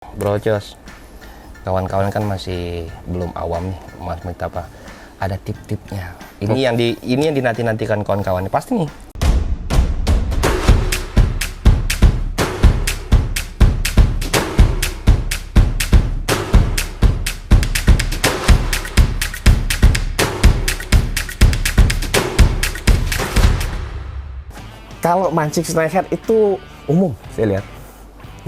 Bro Jos, kawan-kawan kan masih belum awam nih, Mas apa? Ada tip-tipnya. Ini yang dinanti-nantikan kawan-kawan pasti nih. Kalau mancing snakehead itu umum, saya lihat.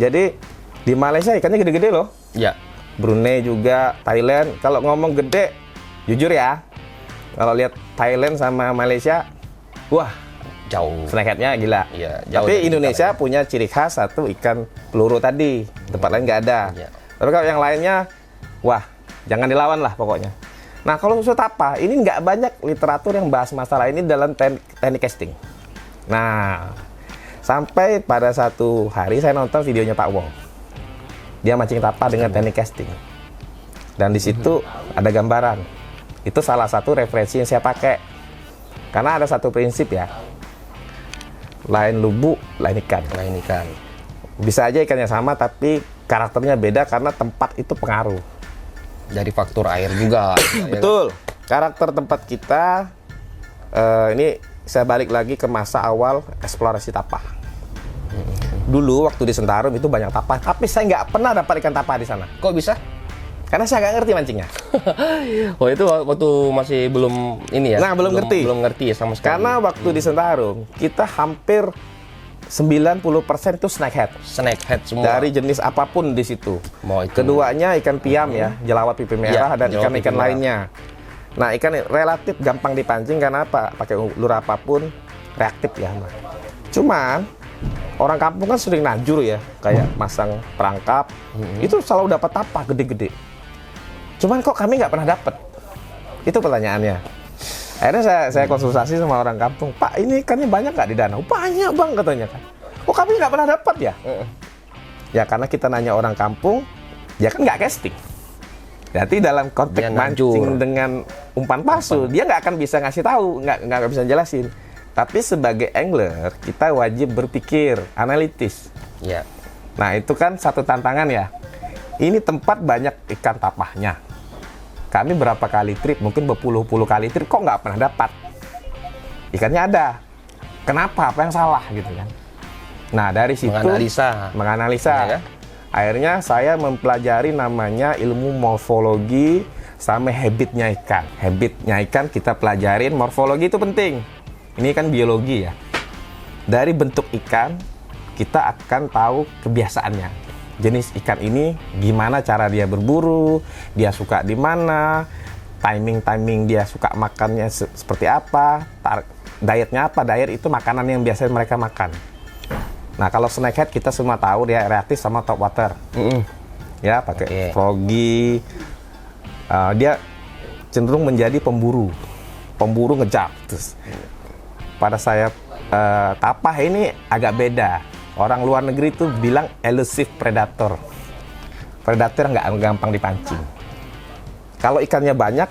Jadi di Malaysia ikannya gede-gede loh. Ya, Brunei juga, Thailand. Kalau ngomong gede, jujur ya, kalau lihat Thailand sama Malaysia, wah, jauh. snakeheadnya gila. Iya, jauh Tapi dari Indonesia kita, ya. punya ciri khas satu ikan peluru tadi, tempat lain nggak ada. Iya. Tapi kalau yang lainnya, wah, jangan dilawan lah pokoknya. Nah, kalau khusus tapa, ini nggak banyak literatur yang bahas masalah ini dalam teknik casting. Nah, sampai pada satu hari saya nonton videonya Pak Wong. Dia mancing tapa dengan teknik casting. Dan di situ ada gambaran. Itu salah satu referensi yang saya pakai. Karena ada satu prinsip ya. Lain lubuk, lain ikan. Lain ikan. Bisa aja ikannya sama tapi karakternya beda karena tempat itu pengaruh. Dari faktor air juga. Betul. Karakter tempat kita ini saya balik lagi ke masa awal eksplorasi tapa. Dulu waktu di Sentarum itu banyak tapa, tapi saya nggak pernah dapat ikan tapa di sana. Kok bisa? Karena saya nggak ngerti mancingnya. Oh, itu waktu masih belum ini ya? Nah, belum ngerti. Belum ngerti ya sama sekali. Karena waktu di Sentarum, kita hampir 90% itu snakehead. Snakehead semua. Dari jenis apapun di situ. Mau itu. Keduanya ikan piam ya, jelawat pipi merah, Iya, dan jelawat ikan-ikan pipi merah. lainnya. Nah, ikan relatif gampang dipancing karena apa? Pakai lure apapun reaktif ya. Cuman orang kampung kan sering najur ya, kayak masang perangkap. Itu selalu dapat tapa gede-gede. Cuman kok kami nggak pernah dapat? Itu pertanyaannya. Akhirnya saya konsultasi sama orang kampung. Pak, ini ikannya banyak nggak di danau? Banyak bang katanya kan. Oh, kami nggak pernah dapat ya? Ya karena kita nanya orang kampung, ya kan nggak casting. Jadi dalam konteks Dia najur. mancing dengan umpan palsu, dia nggak akan bisa ngasih tahu, nggak bisa jelasin. Tapi sebagai angler, kita wajib berpikir, analitis. Ya. Nah, itu kan satu tantangan ya. Ini tempat banyak ikan tapahnya. Kami berapa kali trip, mungkin berpuluh-puluh kali trip, kok nggak pernah dapat. Ikannya ada. Kenapa? Apa yang salah gitu kan? Nah, dari situ menganalisa. Ya, kan? Akhirnya saya mempelajari namanya ilmu morfologi sama habitnya ikan. Habitnya ikan kita pelajarin, morfologi itu penting. Ini kan biologi ya. Dari bentuk ikan, kita akan tahu kebiasaannya. Jenis ikan ini gimana cara dia berburu, dia suka di mana, timing dia suka makannya seperti apa, dietnya apa, diet itu makanan yang biasanya mereka makan. Nah, kalau snakehead kita semua tahu dia reaktif sama top water. Ya, pakai froggy. Dia cenderung menjadi pemburu ngejar. Terus pada saya tapah ini agak beda. Orang luar negeri itu bilang elusive predator. Predator nggak gampang dipancing. Kalau ikannya banyak,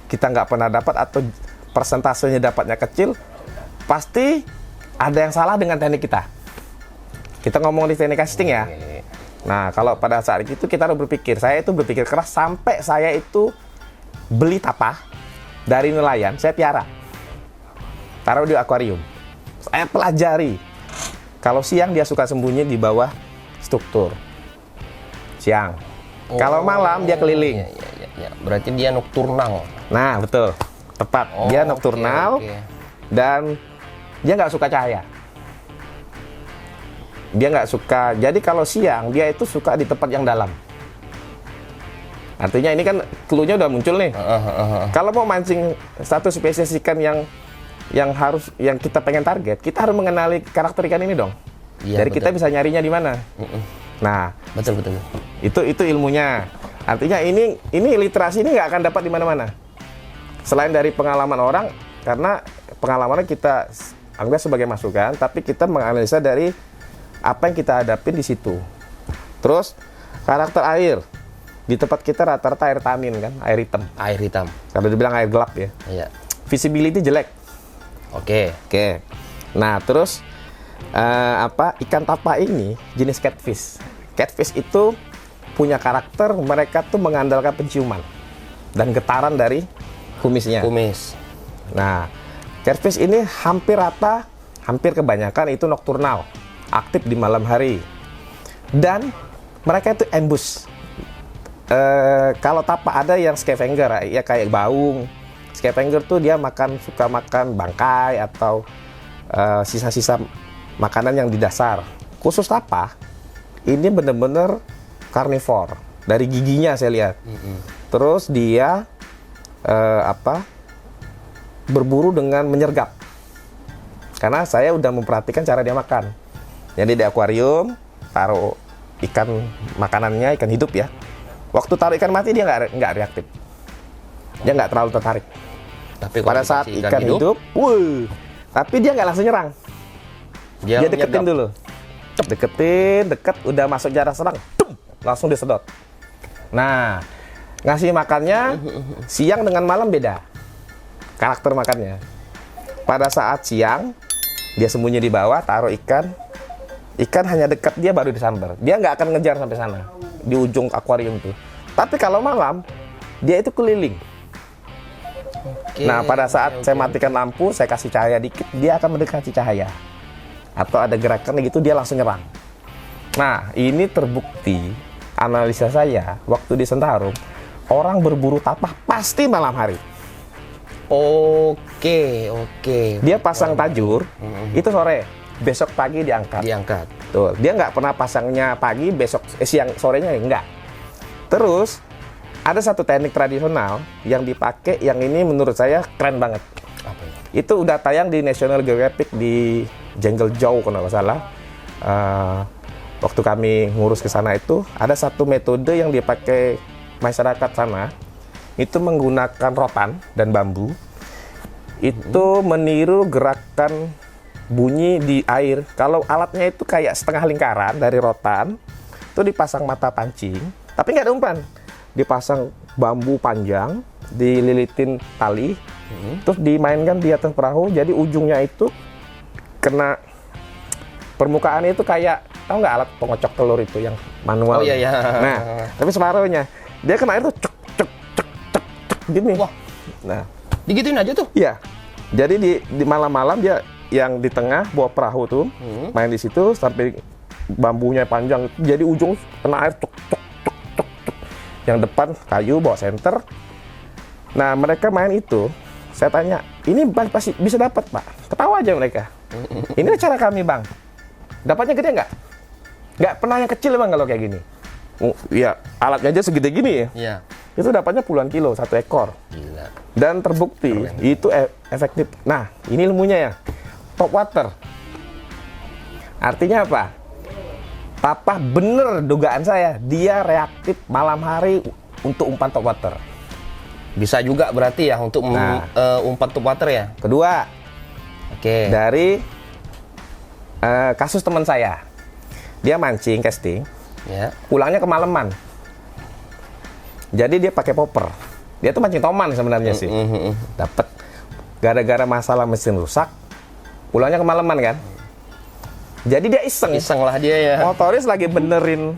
kita nggak pernah dapat atau persentasenya dapatnya kecil, pasti ada yang salah dengan teknik kita. Kita ngomong di teknik casting ya. Nah, kalau pada saat itu kita harus berpikir. Saya itu berpikir keras sampai saya itu beli tapah dari nelayan, saya piara. Taruh di akuarium. Saya pelajari. Kalau siang dia suka sembunyi di bawah struktur. Siang. Kalau malam dia keliling. Ya. Berarti dia nokturnal. Nah, betul. Tepat. Dia nokturnal dan dia nggak suka cahaya. Dia nggak suka. Jadi kalau siang dia itu suka di tempat yang dalam. Artinya ini kan clue-nya udah muncul nih. Kalau mau mancing satu spesies ikan yang kita pengen target, kita harus mengenali karakter ikan ini dong. Iya, Jadi betul. kita bisa nyarinya di mana. Nah, Betul. itu ilmunya. Artinya ini literasi ini nggak akan dapat di mana-mana. Selain dari pengalaman orang, karena pengalamannya kita anggap sebagai masukan, tapi kita menganalisa dari apa yang kita hadapin di situ. Terus karakter air di tempat kita rata-rata air tanin kan, air hitam. Air hitam. Kalau dibilang air gelap ya. Iya. Visibility jelek. Oke. Nah, terus ikan tapa ini jenis catfish. Catfish itu punya karakter, mereka tuh mengandalkan penciuman dan getaran dari kumisnya. Kumis. Nah, catfish ini hampir rata, hampir kebanyakan itu nokturnal, aktif di malam hari. Dan mereka itu ambush. Kalau tapak ada yang scavenger, ya kayak baung. Scavenger tuh dia suka makan bangkai atau sisa-sisa makanan yang di dasar. Khusus tapak, ini bener-bener karnivor. Dari giginya saya lihat. Terus dia berburu dengan menyergap. Karena saya udah memperhatikan cara dia makan. Jadi di akuarium taruh ikan makanannya, ikan hidup ya. Waktu taruh ikan mati dia nggak reaktif. Dia nggak terlalu tertarik. Tapi kalau Pada saat dikasih ikan hidup, tapi dia nggak langsung nyerang. Dia deketin dulu. Deket, udah masuk jarak serang, langsung disedot. Nah, ngasih makannya siang dengan malam beda. Karakter makannya. Pada saat siang, dia sembunyi di bawah, taruh ikan. Ikan hanya dekat dia baru disambar. Dia nggak akan ngejar sampai sana, di ujung akuarium tuh. Tapi kalau malam, dia itu keliling. Nah, pada saat saya matikan lampu, saya kasih cahaya dikit, dia akan mendekati cahaya. Atau ada gerakan gitu, dia langsung nyerang. Nah, ini terbukti analisa saya waktu di Sentarum, orang berburu tapah pasti malam hari. Oke. Dia pasang tajur, itu sore, besok pagi diangkat. Tuh, dia nggak pernah pasangnya pagi, besok siang sorenya enggak. Terus ada satu teknik tradisional yang dipakai, yang ini menurut saya keren banget. Apa ya? Itu udah tayang di National Geographic di Jungle Joe kalau nggak salah. Waktu kami ngurus ke sana itu ada satu metode yang dipakai masyarakat sana, itu menggunakan rotan dan bambu. Itu meniru gerakan bunyi di air. Kalau alatnya itu kayak setengah lingkaran dari rotan, itu dipasang mata pancing, tapi nggak ada umpan. Dipasang bambu panjang, dililitin tali, terus dimainkan di atas perahu. Jadi ujungnya itu kena permukaan itu kayak, tahu nggak alat pengocok telur itu yang manual? Oh iya. Nah, tapi separuhnya dia kena air tuh cek gini. Wah. Nah, Digituin aja tuh. iya. Jadi di malam-malam dia yang di tengah bawa perahu tuh main di situ sampai bambunya panjang. Jadi ujung kena air cek. Yang depan kayu bawa senter. Nah, mereka main itu. Saya tanya, ini pasti bisa dapat, Pak? Ketawa aja mereka. Ini cara kami, Bang. Dapatnya gede nggak? Nggak pernah yang kecil, Bang, kalau kayak gini. Ya, alatnya aja segede gini ya. Iya. Itu dapatnya puluhan kilo, satu ekor. Gila. Dan terbukti, itu efektif. Nah, ini ilmunya ya. Top water. Artinya apa? Tapah bener dugaan saya, dia reaktif malam hari untuk umpan top water. Bisa juga berarti ya untuk umpan top water ya. Kedua, Oke. dari kasus teman saya, dia mancing casting, Ya. pulangnya kemalaman. Jadi dia pakai popper. Dia tuh mancing toman sebenarnya sih. Dapat gara-gara masalah mesin rusak, pulangnya kemalaman kan. Jadi dia iseng lah dia ya. motoris lagi benerin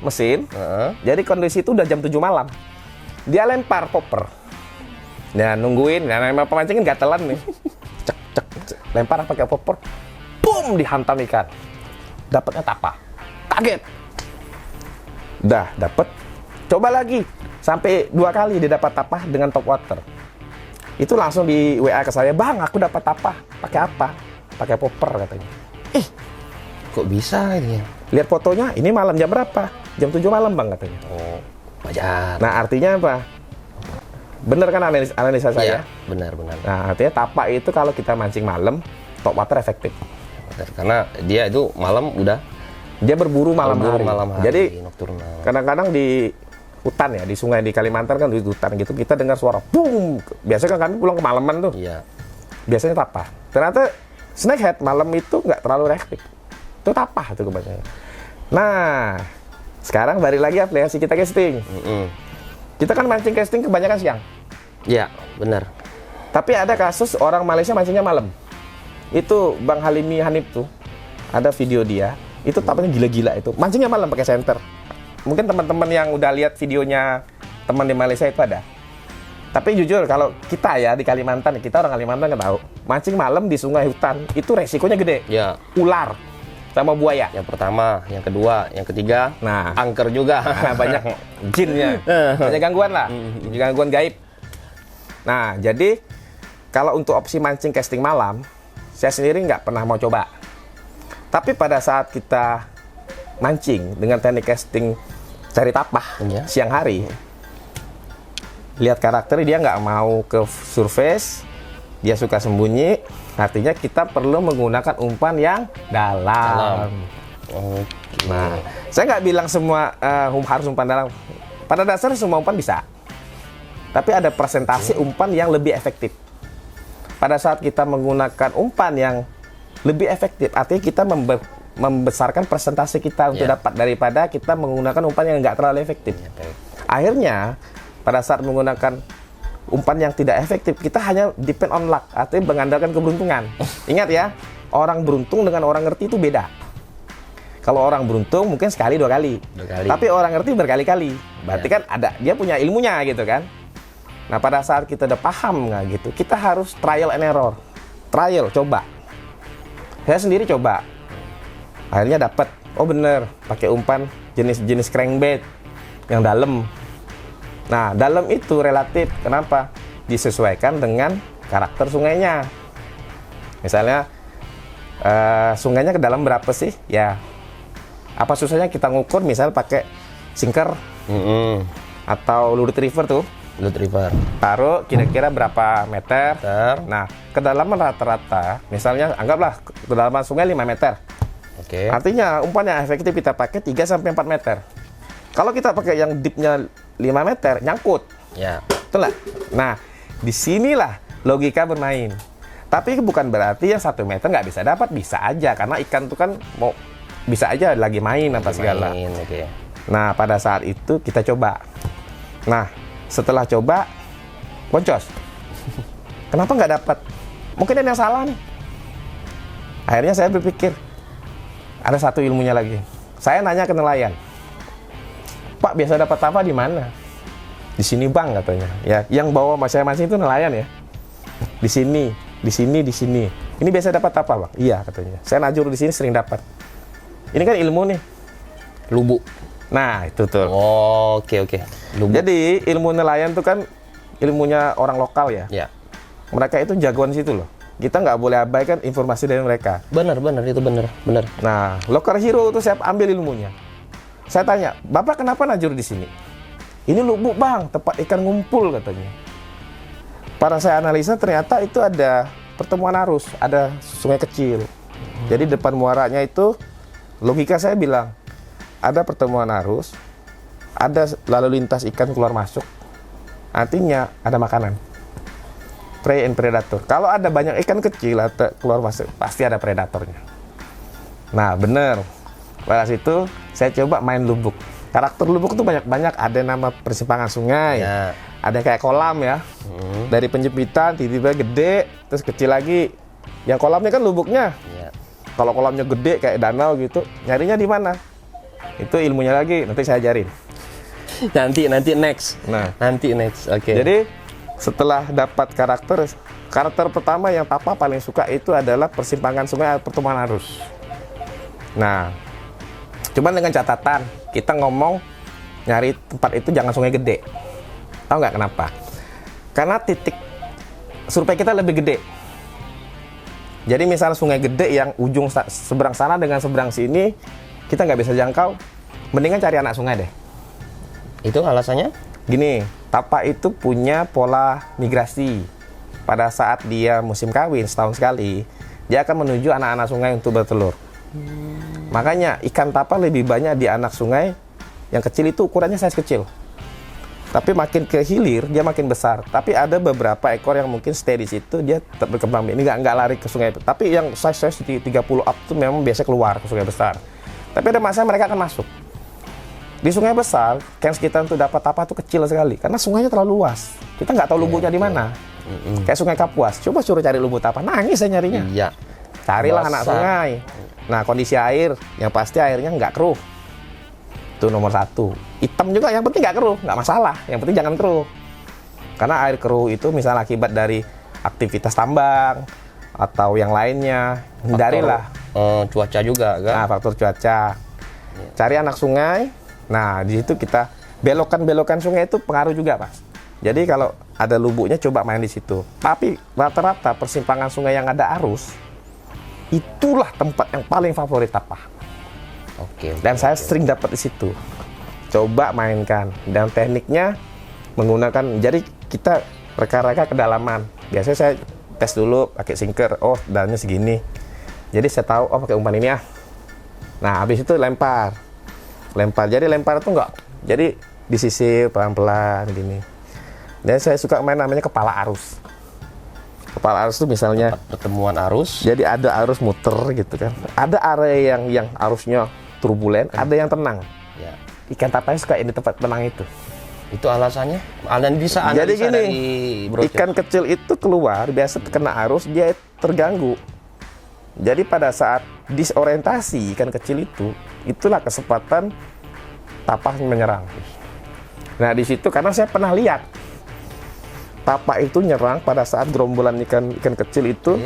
mesin. Jadi kondisi itu udah jam 7 malam. Dia lempar popper. Nah, nungguin. Nah, memang pemancing kan gatelan nih. Cek. Lempar pakai popper. Boom, dihantam ikan. Dapatnya tapah. Kaget. Dah, dapet. Coba lagi. Sampai 2 kali dia dapat tapah dengan top water. Itu langsung di WA ke saya, "Bang, aku dapat tapah." Pakai apa? Pakai popper katanya. Kok bisa ini ya? Lihat fotonya, ini malam jam berapa? Jam 7 malam, Bang, katanya. Oh, wajar. Nah, artinya apa? Bener kan analisa saya? Iya, benar. Nah, artinya tapak itu kalau kita mancing malam, top water efektif. Benar. Karena dia itu malam udah Dia berburu malam hari. Jadi, nocturnal. kadang-kadang di hutan ya, di sungai di Kalimantan kan di hutan gitu, kita dengar suara boom. Biasanya kan kami pulang kemalaman tuh. Iya. Biasanya tapak. Ternyata snakehead malam itu nggak terlalu reaktif. Itu tapah tuh kebanyakan. Nah, sekarang balik lagi aplikasi kita casting. Kita kan mancing casting kebanyakan siang. Iya, benar. Tapi ada kasus orang Malaysia mancingnya malam. Itu Bang Halimi Hanif tuh, ada video dia. Itu tapahnya gila-gila itu. Mancingnya malam pakai senter. mungkin teman-teman yang udah lihat videonya teman di Malaysia itu ada. Tapi jujur kalau kita ya di Kalimantan, kita orang Kalimantan nggak tahu, mancing malam di sungai hutan itu resikonya gede. Ya. Ular sama buaya. Yang pertama, yang kedua, yang ketiga, Nah, angker juga. banyak jinnya, banyak gangguan lah, gangguan gaib. Nah, jadi kalau untuk opsi mancing casting malam, saya sendiri nggak pernah mau coba. Tapi pada saat kita mancing dengan teknik casting cari tapah Iya. siang hari, lihat karakter dia nggak mau ke surface, dia suka sembunyi, artinya kita perlu menggunakan umpan yang dalam. Oke. Nah, saya nggak bilang semua harus umpan dalam. Pada dasarnya semua umpan bisa. Tapi ada persentase umpan yang lebih efektif. Pada saat kita menggunakan umpan yang lebih efektif, artinya kita membesarkan persentase kita untuk dapat daripada kita menggunakan umpan yang nggak terlalu efektif. Akhirnya, pada saat menggunakan umpan yang tidak efektif, kita hanya depend on luck, artinya mengandalkan keberuntungan. Ingat ya, orang beruntung dengan orang ngerti itu beda. Kalau orang beruntung mungkin sekali dua kali. Tapi orang ngerti berkali-kali. Berarti kan ada dia punya ilmunya gitu kan. Nah, pada saat kita udah paham nggak gitu, kita harus trial and error. Trial, coba. Saya sendiri coba. Akhirnya dapat. Oh bener, pakai umpan jenis crankbait yang dalam. Nah, dalam itu relatif. Kenapa? Disesuaikan dengan karakter sungainya. Misalnya, sungainya ke dalam berapa sih? Ya, apa susahnya kita ngukur misal pakai sinker atau Lure Retriever tuh. Lure Retriever. Taruh kira-kira berapa meter. Nah, kedalaman rata-rata, misalnya anggaplah kedalaman sungai 5 meter. Oke. Artinya umpan yang efektif kita pakai 3-4 meter. Kalau kita pakai yang deepnya 5 meter, nyangkut. Ya. Betul nggak? Nah, disinilah logika bermain. Tapi bukan berarti yang 1 meter nggak bisa dapat, bisa aja. Karena ikan itu kan mau bisa aja lagi main apa segala. Oke. Nah, pada saat itu kita coba. Nah, setelah coba, boncos. Kenapa nggak dapat? Mungkin ada yang salah nih. Akhirnya saya berpikir, ada satu ilmunya lagi. Saya nanya ke nelayan, Pak, biasa dapat apa di mana? Di sini bang, katanya. Ya, yang bawa saya mancing itu nelayan ya. Di sini, di sini, di sini. Ini biasa dapat apa bang? Iya, katanya. Saya najur di sini sering dapat. Ini kan ilmu nih. Lubuk. Nah, itu tuh. Oh, oke. Lubuk. Jadi ilmu nelayan itu kan ilmunya orang lokal ya. Ya. Mereka itu jagoan situ loh. Kita nggak boleh abaikan informasi dari mereka. Benar, itu benar. Nah, local hero itu saya ambil ilmunya. Saya tanya, Bapak kenapa najur di sini? Ini lubuk bang, tempat ikan ngumpul katanya. Para saya analisa ternyata itu ada pertemuan arus, ada sungai kecil. Jadi depan muaranya itu, logika saya bilang, ada pertemuan arus, ada lalu lintas ikan keluar masuk. Artinya ada makanan. Prey and predator. Kalau ada banyak ikan kecil atau keluar masuk, pasti ada predatornya. Nah, bener. Pada situ saya coba main lubuk. Karakter lubuk itu banyak-banyak. Ada nama persimpangan sungai, ada kayak kolam ya. Dari penjepitan tiba-tiba gede, terus kecil lagi. Yang kolamnya kan lubuknya. Kalau kolamnya gede kayak danau gitu, nyarinya di mana? Itu ilmunya lagi. Nanti saya ajarin. Nanti next. Nah, nanti next. Oke. Jadi setelah dapat karakter pertama yang Papa paling suka itu adalah persimpangan sungai pertemuan arus. Nah, cuman dengan catatan, kita ngomong nyari tempat itu jangan sungai gede. Tahu nggak kenapa? Karena titik survei kita lebih gede. Jadi misalnya sungai gede yang ujung seberang sana dengan seberang sini, kita nggak bisa jangkau, mendingan cari anak sungai deh. Itu alasannya? Gini, tapak itu punya pola migrasi. Pada saat dia musim kawin setahun sekali, dia akan menuju anak-anak sungai untuk bertelur. Makanya ikan tapak lebih banyak di anak sungai. Yang kecil itu ukurannya size kecil. Tapi makin ke hilir dia makin besar. Tapi ada beberapa ekor yang mungkin stay di situ, dia tetap berkembang. Ini nggak lari ke sungai. Tapi yang size 30 up itu memang biasa keluar ke sungai besar. Tapi ada masa mereka akan masuk. Di sungai besar, kans kita untuk dapat tapak itu kecil sekali. Karena sungainya terlalu luas. Kita nggak tahu lubuknya di mana. Kayak sungai Kapuas. Coba suruh cari lubuk tapak. Nangis saya nyarinya. Iya. Carilah anak sungai. Nah, kondisi air, yang pasti airnya nggak keruh. Itu nomor satu. Hitam juga yang penting nggak keruh, nggak masalah. Yang penting jangan keruh. Karena air keruh itu misalnya akibat dari aktivitas tambang atau yang lainnya, hindarilah. Cuaca juga kan? Nah, faktor cuaca. Cari anak sungai. Nah, di situ kita belokan sungai itu pengaruh juga, Mas. Jadi kalau ada lubuknya coba main di situ. Tapi rata-rata persimpangan sungai yang ada arus, itulah tempat yang paling favorit tapah. Oke. Dan saya sering dapat di situ. Coba mainkan. Dan tekniknya menggunakan, jadi kita reka-reka kedalaman. Biasanya saya tes dulu pakai sinker. Oh, dalamnya segini. Jadi saya tahu, oh pakai umpan ini ah. Nah, habis itu lempar. Jadi lempar itu enggak. Jadi disisir pelan-pelan gini. Dan saya suka main namanya kepala arus. Kepala arus itu misalnya Pertemuan arus. jadi ada arus muter gitu kan. Ada area yang arusnya turbulen, ada yang tenang. Ya. Ikan tapahnya suka di tempat tenang itu. Itu alasannya? Analisa Jadi gini, dari brochure. ikan kecil itu keluar, biasa kena arus, dia terganggu. Jadi pada saat disorientasi ikan kecil itu, itulah kesempatan tapah menyerang. Nah di situ karena saya pernah lihat tapah itu nyerang pada saat gerombolan ikan kecil itu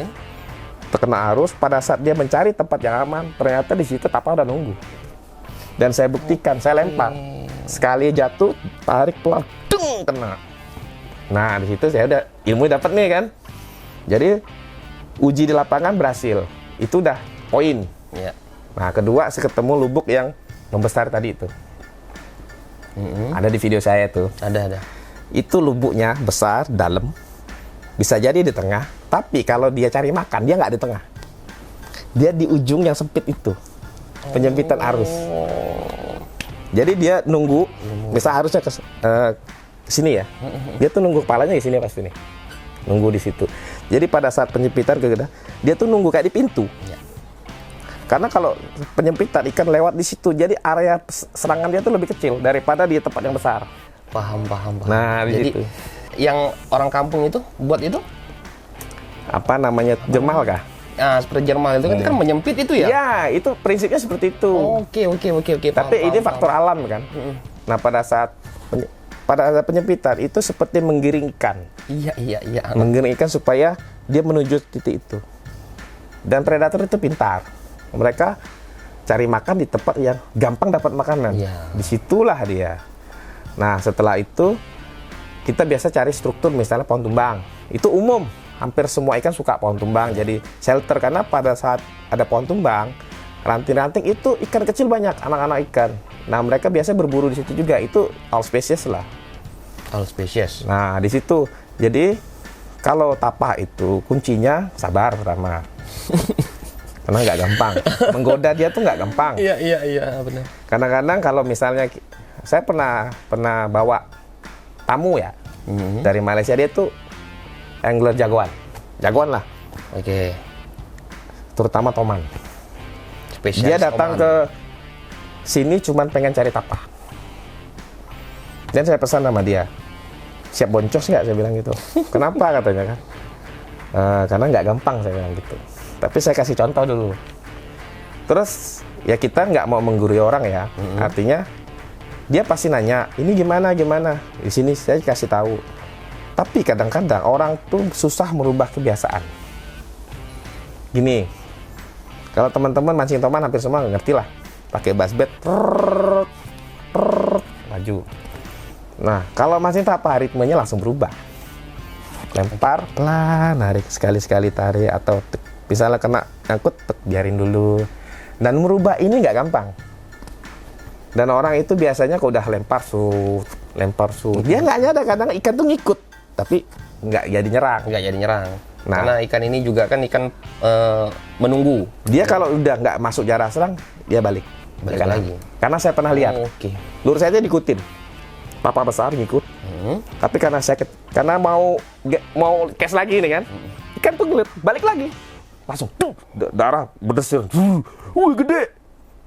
terkena arus. Pada saat dia mencari tempat yang aman, ternyata di situ tapah udah nunggu. Dan saya buktikan, saya lempar. Sekali jatuh, tarik pelan, dung, kena. Nah, di situ saya udah ilmu dapat nih kan. Jadi uji di lapangan berhasil. Itu udah poin. Ya. Nah, kedua saya ketemu lubuk yang membesar tadi itu. Ada di video saya tuh. Ada. Itu lubuknya besar, dalam. Bisa jadi di tengah. Tapi kalau dia cari makan, dia nggak di tengah. Dia di ujung yang sempit itu. Penyempitan arus. Jadi dia nunggu, misal arusnya ke sini ya. Dia tuh nunggu kepalanya di sini pasti nih. Nunggu di situ. Jadi pada saat penyempitan dia tuh nunggu kayak di pintu. Ya. Karena kalau penyempitan ikan lewat di situ, jadi area serangan dia tuh lebih kecil daripada di tempat yang besar. Paham. Nah, di Jadi situ. yang orang kampung itu buat itu? Apa namanya? Jermal kah? Nah, seperti Jerman itu kan menyempit itu ya? Ya, itu prinsipnya seperti itu. Oke. Tapi ini faktor alam kan. Nah, pada saat penyempitan itu seperti menggiring ikan. Iya. Menggiring ikan supaya dia menuju titik itu. Dan predator itu pintar. Mereka cari makan di tempat yang gampang dapat makanan. Iya. Disitulah dia. Nah, setelah itu kita biasa cari struktur misalnya pohon tumbang. Itu umum. Hampir semua ikan suka pohon tumbang. Jadi shelter karena pada saat ada pohon tumbang, ranting-ranting itu ikan kecil banyak, anak-anak ikan. Nah, mereka biasa berburu di situ juga. Itu all species lah. All species. Nah, di situ. Jadi kalau tapah itu kuncinya sabar pertama. Karena nggak gampang. Menggoda dia tuh nggak gampang. Iya, benar. Kadang-kadang kalau misalnya saya pernah bawa tamu ya dari Malaysia, dia tuh angler jagoan lah. Oke. Terutama Toman. Spesialis Dia datang Toman. ke sini cuman pengen cari tapah. Dan saya pesan sama dia, siap boncos nggak? Saya bilang gitu. Kenapa katanya kan? Karena nggak gampang saya bilang gitu. Tapi saya kasih contoh dulu. Terus ya kita nggak mau menggurui orang ya. Artinya dia pasti nanya, ini gimana? Di sini saya kasih tahu. Tapi kadang-kadang orang tuh susah merubah kebiasaan. Gini, kalau teman-teman mancing Toman hampir semua ngerti lah. Pakai bassbed, maju. Nah, kalau mancing tapah ritmenya langsung berubah. Lempar pelan, narik sekali-sekali tarik atau misalnya kena nyangkut, biarin dulu. Dan merubah ini nggak gampang. Dan orang itu biasanya kalau udah lempar sud, dia nggak nyadar kadang ikan tuh ngikut, tapi nggak jadi nyerang. Nah, Karena ikan ini juga kan ikan menunggu. dia kalau udah nggak masuk jarak serang, dia balik Lagi. Karena saya pernah lihat, Oke. lurus saya diikutin, papa besar ngikut. Tapi karena mau cash lagi nih kan, ikan tuh ngeliat balik lagi, langsung tuh darah berdesir, gede.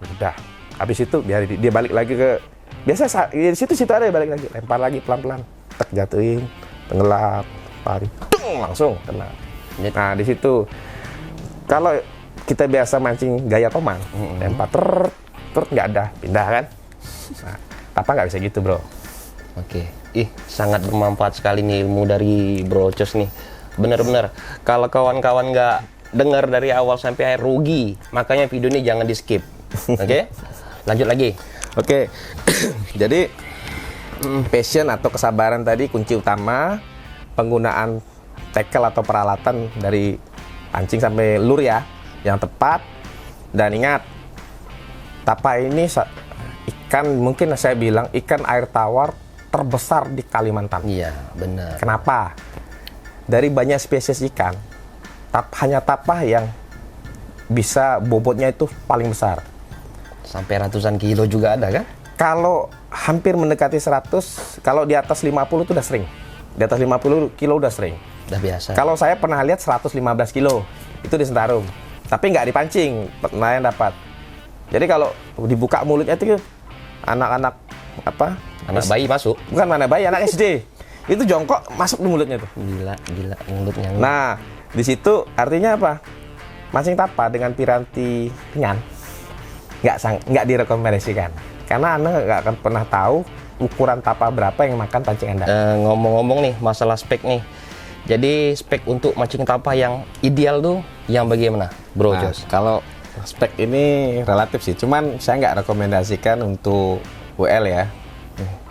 Udah, habis itu dia balik lagi ke biasa di situ ada ya, balik lagi, lempar lagi pelan-pelan, tek jatuhin, tenggelam, lari, langsung kena. Nah di situ kalau kita biasa mancing gaya Toman, lempar nggak ada, pindah kan, Nah, tapa nggak bisa gitu, bro. Oke. Ih, sangat bermanfaat sekali nih ilmu dari Bro Cos nih. Bener-bener. Kalau kawan-kawan nggak dengar dari awal sampai akhir rugi. Makanya video ini jangan di skip. Oke? Lanjut lagi. Oke. Jadi passion atau kesabaran tadi kunci utama penggunaan tackle atau peralatan dari pancing sampai lure ya yang tepat. Dan ingat, tapa ini ikan, mungkin saya bilang ikan air tawar terbesar di Kalimantan. Iya, benar. Kenapa? Dari banyak spesies ikan, hanya tapa yang bisa bobotnya itu paling besar. Sampai ratusan kilo juga ada kan? Kalau hampir mendekati 100, kalau di atas 50 itu udah sering. Di atas 50 kilo udah sering. Udah biasa. Kalau saya pernah lihat 115 kilo, itu di Sentarum. Tapi nggak dipancing, nelayan dapat. Jadi kalau dibuka mulutnya itu anak-anak apa? Anak bayi masuk. Bukan anak bayi, anak SD. Itu jongkok masuk di mulutnya tuh. Gila mulutnya. Nah, di situ artinya apa? Mancing tapa dengan piranti ringan nggak direkomendasikan. Karena Anda nggak akan pernah tahu ukuran tapa berapa yang makan pancing Anda. Ngomong-ngomong nih, masalah spek nih. Jadi spek untuk mancing tapa yang ideal tuh yang bagaimana, Bro Jos? Kalau spek ini relatif sih, cuman saya nggak rekomendasikan untuk WL ya,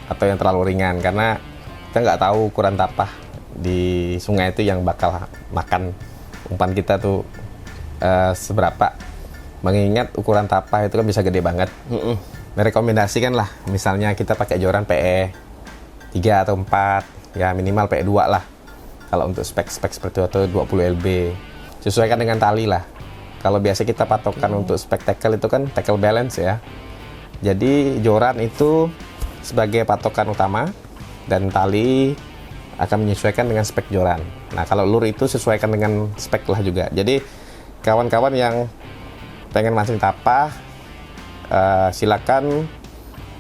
atau yang terlalu ringan, karena kita nggak tahu ukuran tapa di sungai itu yang bakal makan umpan kita tuh seberapa. Mengingat ukuran tapa itu kan bisa gede banget. Merekomendasikan lah, misalnya kita pakai joran PE 3 atau 4, ya minimal PE 2 lah. Kalau untuk spek-spek seperti itu 20 LB, sesuaikan dengan tali lah. Kalau biasa kita patokan untuk spek tackle itu kan tackle balance ya. Jadi joran itu sebagai patokan utama dan tali akan menyesuaikan dengan spek joran. Nah kalau lure itu sesuaikan dengan spek lah juga. Jadi kawan-kawan yang pengen mancing tapa, silakan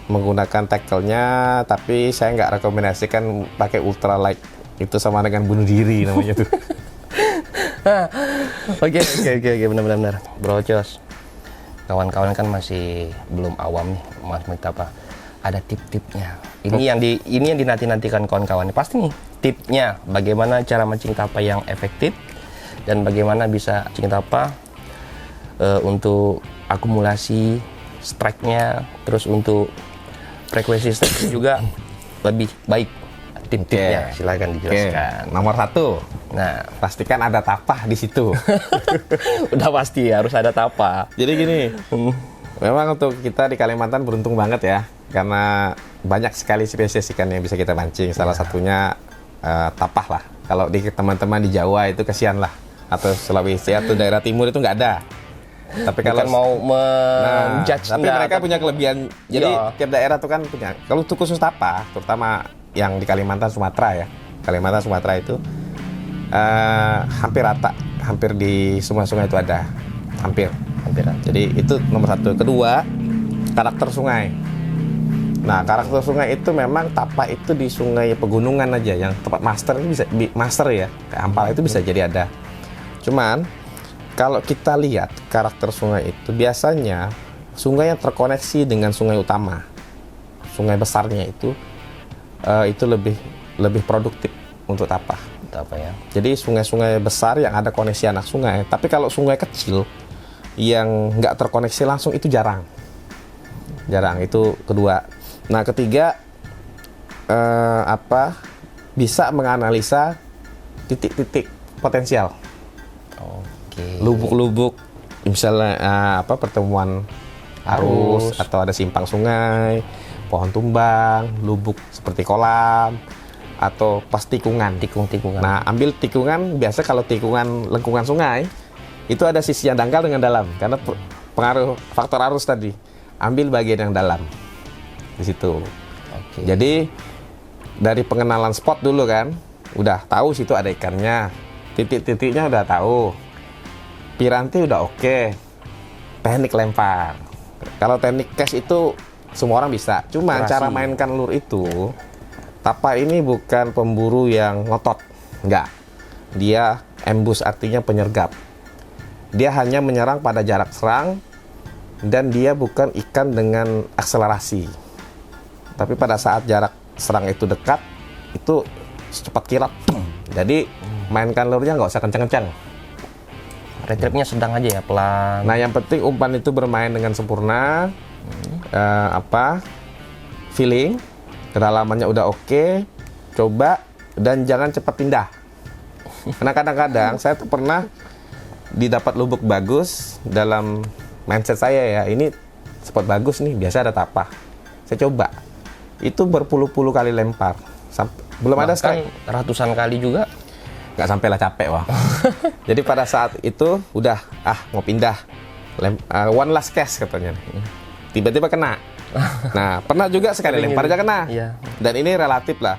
menggunakan tackle-nya, tapi saya nggak rekomendasikan pakai ultralight. Itu sama dengan bunuh diri namanya tuh. Oke, benar-benar. Bro Jos, kawan-kawan kan masih belum awam nih mancing tapa. Ada tip-tipnya. Ini yang dinanti-nantikan kawan-kawan. Pasti nih tipnya bagaimana cara mancing tapa yang efektif dan bagaimana bisa mancing tapa untuk akumulasi strike-nya, terus untuk frekuensi strike juga lebih baik. Tip-tipnya silakan dijelaskan. Nomor 1, Nah, pastikan ada tapa di situ. udah pasti harus ada tapa. Jadi gini, memang untuk kita di Kalimantan beruntung banget ya, karena banyak sekali spesies ikan yang bisa kita mancing. Salah satunya tapah lah. Kalau di teman-teman di Jawa itu kasihan lah, atau Sulawesi atau daerah timur itu nggak ada. Tapi kalau mau menjudge, tapi mereka punya kelebihan. Jadi Iya. tiap daerah tuh kan punya. Kalau untuk khusus tapa, terutama yang di Kalimantan Sumatera ya, Kalimantan Sumatera itu hampir rata, hampir di semua sungai itu ada, hampir. Jadi itu nomor 1. Kedua, karakter sungai. Nah, karakter sungai itu memang tapa itu di sungai pegunungan aja, yang tempat master itu bisa master ya, kayak Ampal itu bisa jadi ada. Cuman kalau kita lihat karakter sungai itu biasanya sungai yang terkoneksi dengan sungai utama, sungai besarnya itu lebih produktif untuk tapa. ya. Jadi sungai-sungai besar yang ada koneksi anak sungai. Tapi kalau sungai kecil yang nggak terkoneksi langsung itu jarang. Itu kedua. Nah ketiga, bisa menganalisa titik-titik potensial. Lubuk-lubuk, misalnya pertemuan arus atau ada simpang sungai, pohon tumbang, lubuk seperti kolam atau pas tikungan. Nah, ambil tikungan, biasa kalau tikungan lengkungan sungai itu ada sisi yang dangkal dengan dalam karena pengaruh faktor arus tadi. Ambil bagian yang dalam di situ. Jadi dari pengenalan spot dulu kan, udah tahu situ ada ikannya, titik-titiknya udah tahu. Piranti udah oke. Teknik lempar. Kalau teknik cast itu semua orang bisa. Cuma cara mainkan lure itu, tapa ini bukan pemburu yang ngotot. Enggak. Dia ambush, artinya penyergap. Dia hanya menyerang pada jarak serang dan dia bukan ikan dengan akselerasi. Tapi pada saat jarak serang itu dekat, itu secepat kilat. Jadi mainkan lurnya nggak usah kencang-kencang. Retrieve-nya sedang aja ya, pelan. Nah, yang penting umpan itu bermain dengan sempurna. Feeling, kedalamannya udah oke. Coba dan jangan cepat pindah. Karena kadang-kadang saya tuh pernah didapat lubuk bagus dalam mindset saya ya. Ini spot bagus nih, biasa ada tapah. Saya coba. Itu berpuluh-puluh kali lempar. Belum ada strike. Ratusan kali juga. Nggak sampai lah, capek wah. Jadi pada saat itu udah mau pindah, one last cast katanya. Tiba-tiba kena. Nah, pernah juga sekali lempar aja kena. Iya. Dan ini relatif lah.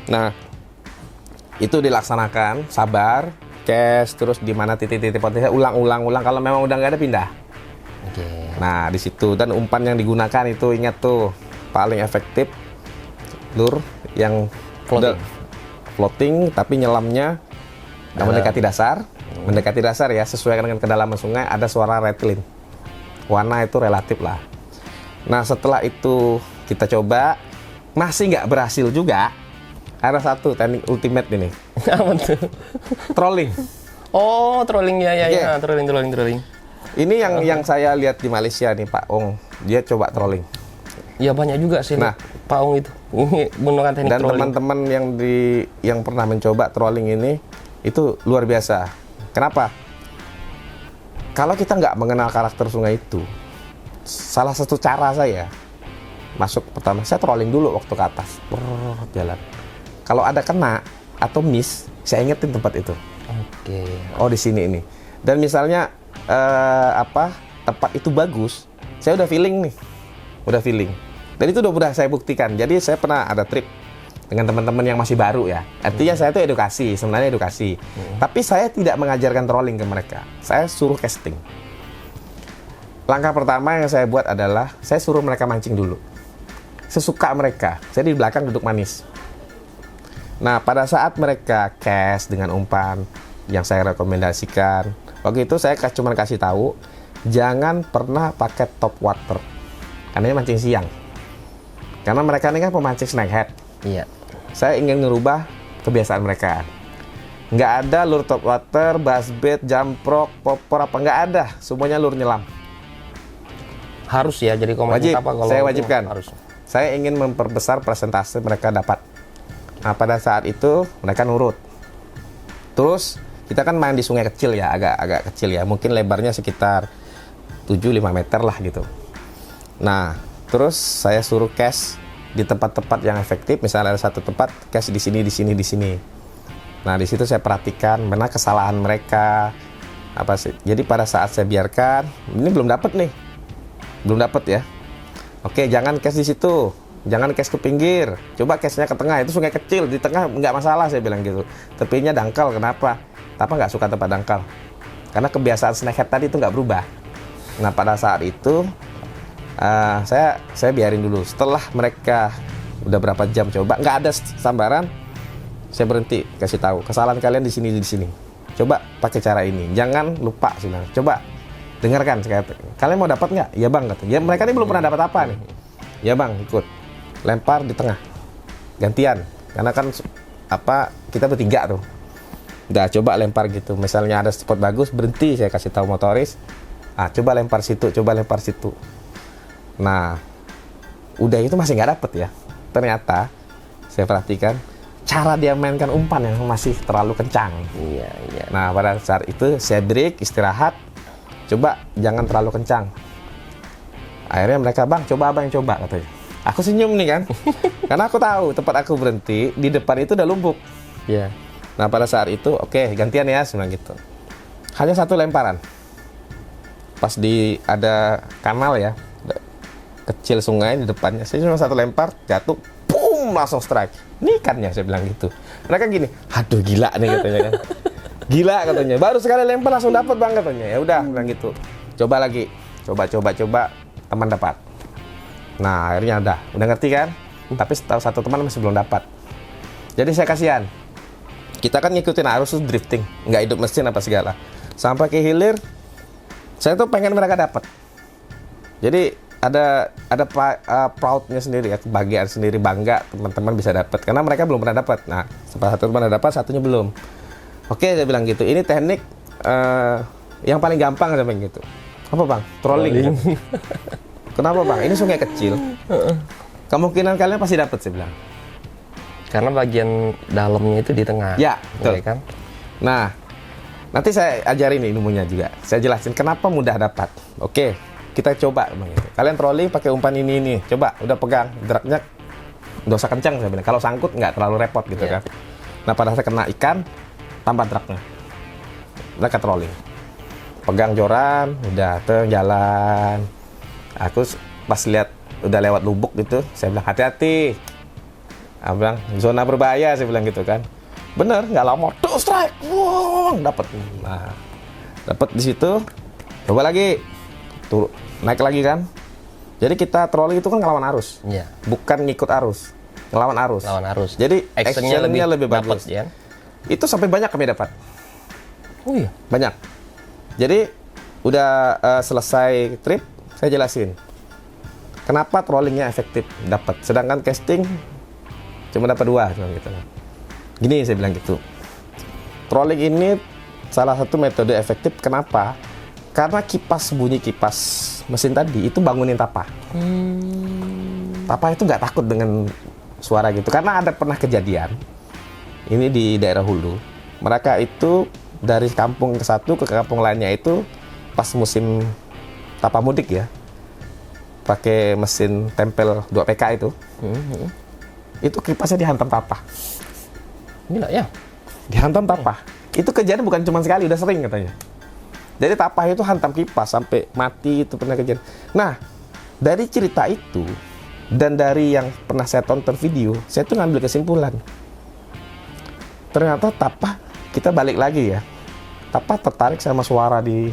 Nah, itu dilaksanakan, sabar, cast, terus di mana titik-titik potensi, ulang. Kalau memang udah nggak ada, pindah. Oke. Nah, di situ, dan umpan yang digunakan itu ingat tuh paling efektif lure yang floating tapi nyelamnya mendekati dasar. Mendekati dasar ya, sesuai dengan kedalaman sungai, ada suara rattling. Warna itu relatif lah. Nah, setelah itu kita coba, masih nggak berhasil juga. Ada satu teknik ultimate ini. Apa tuh? Trolling. Oh, trolling ya, Oke. trolling. Ini yang saya lihat di Malaysia nih, Pak Ong. Dia coba trolling. Ya banyak juga sih Nah, Pak Ong itu. Ini menggunakan teknik Dan trolling. teman-teman yang pernah mencoba trolling ini itu luar biasa. Kenapa? Kalau kita nggak mengenal karakter sungai itu, salah satu cara saya masuk pertama, saya trolling dulu waktu ke atas, jalan. Kalau ada kena atau miss, saya ingetin tempat itu. Oke. Oh, di sini ini. Dan misalnya tempat itu bagus, saya udah feeling nih, Dan itu udah saya buktikan. Jadi saya pernah ada trip dengan teman-teman yang masih baru ya. Artinya saya itu sebenarnya edukasi. Tapi saya tidak mengajarkan trolling ke mereka. Saya suruh casting. Langkah pertama yang saya buat adalah saya suruh mereka mancing dulu. Sesuka mereka. Saya di belakang duduk manis. Nah, pada saat mereka cast dengan umpan yang saya rekomendasikan, waktu itu saya cuma kasih tahu, jangan pernah pakai top water. Karena ini mancing siang. Karena mereka ini kan pemancing snakehead. Iya. Saya ingin merubah kebiasaan mereka. Nggak ada lure top water, buzzbait, jamprok, popor, apa nggak ada. Semuanya lure nyelam. Harus ya, jadi komen Wajib, apa kalau saya itu wajibkan. harus. Saya ingin memperbesar persentase mereka dapat. Nah, pada saat itu mereka nurut. Terus kita kan main di sungai kecil ya, agak kecil ya. Mungkin lebarnya sekitar 7-5 meter lah gitu. Nah, terus saya suruh cast di tempat-tempat yang efektif. Misalnya ada satu tempat cast di sini. Nah, di situ saya perhatikan mana kesalahan mereka apa sih. Jadi pada saat saya biarkan, ini belum dapat ya. Oke, jangan cast di situ. Jangan cast ke pinggir. Coba castnya ke tengah. Itu sungai kecil, di tengah nggak masalah, saya bilang gitu. Tepinya dangkal, kenapa? Tapi nggak suka tempat dangkal. Karena kebiasaan snakehead tadi itu nggak berubah. Nah, pada saat itu saya biarin dulu. Setelah mereka udah berapa jam coba, nggak ada sambaran, saya berhenti, kasih tahu kesalahan kalian di sini. Coba pakai cara ini. Jangan lupa sebenarnya. Coba dengarkan. Kalian mau dapat nggak? Ya bang, kata. Ya mereka ini belum pernah dapat apa nih. Ya bang, ikut. Lempar di tengah. Gantian. Karena kan kita bertiga tuh. Udah coba lempar gitu. Misalnya ada spot bagus, berhenti, saya kasih tahu motoris. Coba lempar situ. Nah, udah itu masih nggak dapet ya. Ternyata saya perhatikan cara dia mainkan umpan yang masih terlalu kencang. Iya. Nah, pada saat itu saya break, istirahat. Coba jangan terlalu kencang. Akhirnya mereka, bang, coba abang yang coba, katanya. Aku senyum nih kan, karena aku tahu tempat aku berhenti di depan itu udah lumpuk. Iya. Nah, pada saat itu, oke, gantian ya, sebenarnya gitu. Hanya satu lemparan. Pas ada kanal ya, kecil sungai di depannya, saya cuma satu lempar, jatuh, boom, langsung strike. Ini ikannya, saya bilang gitu. Mereka gini, aduh gila nih katanya kan. Gila katanya, baru sekali lempar langsung dapat bang katanya. Ya udah, bilang gitu. Coba lagi, coba, teman dapat. Nah, akhirnya udah ngerti kan? Tapi satu teman masih belum dapat. Jadi saya kasihan. Kita kan ngikutin arus tuh drifting, nggak hidup mesin apa segala. Sampai ke hilir, saya tuh pengen mereka dapat. Jadi proudnya sendiri ya, kebahagiaan sendiri, bangga teman-teman bisa dapat karena mereka belum pernah dapat. Nah, salah satu teman dapat, satunya belum. Oke, saya bilang gitu. Ini teknik yang paling gampang saya bilang gitu. Apa bang? Trolling. Kenapa bang? Ini sungai kecil. Kemungkinan kalian pasti dapat saya bilang. Karena bagian dalamnya itu di tengah. Ya, betul. Ya kan? Nah, nanti saya ajarin ilmunya juga. Saya jelasin kenapa mudah dapat. Oke, kita coba bang. Kalian trolling pakai umpan ini. Coba, udah pegang, geraknya nggak usah kencang saya bilang. Kalau sangkut nggak terlalu repot gitu kan. Nah, pada saat kena ikan, tambah geraknya. Udah ke trolling. Pegang joran, udah jalan. Aku pas lihat udah lewat lubuk gitu, saya bilang hati-hati. Aku bilang zona berbahaya, saya bilang gitu kan. Bener, nggak lama, tuh strike, wow, dapat. Nah, dapat di situ. Coba lagi, turun, naik lagi kan. Jadi kita trolling itu kan ngelawan arus, Iya. bukan ngikut arus, ngelawan arus. Lawan arus. Jadi actionnya lebih dapat, bagus. ya. Itu sampai banyak kami dapat, Oh iya. banyak. Jadi udah selesai trip, saya jelasin kenapa trollingnya efektif dapat, sedangkan casting cuma dapat 2 gitu. Gini saya bilang gitu. Trolling ini salah satu metode efektif. Kenapa? Karena bunyi kipas mesin tadi itu bangunin tapa. Tapa itu nggak takut dengan suara gitu. Karena ada pernah kejadian. Ini di daerah Hulu. Mereka itu dari kampung ke satu ke kampung lainnya itu pas musim tapa mudik ya. Pakai mesin tempel 2 PK itu. Itu kipasnya dihantam tapa. Gila ya. Dihantam tapa. Itu kejadian bukan cuma sekali, udah sering katanya. Jadi tapa itu hantam kipas sampai mati, itu pernah kejadian. Nah, dari cerita itu dan dari yang pernah saya tonton video, saya tuh ngambil kesimpulan. Ternyata tapa, kita balik lagi ya. Tapa tertarik sama suara di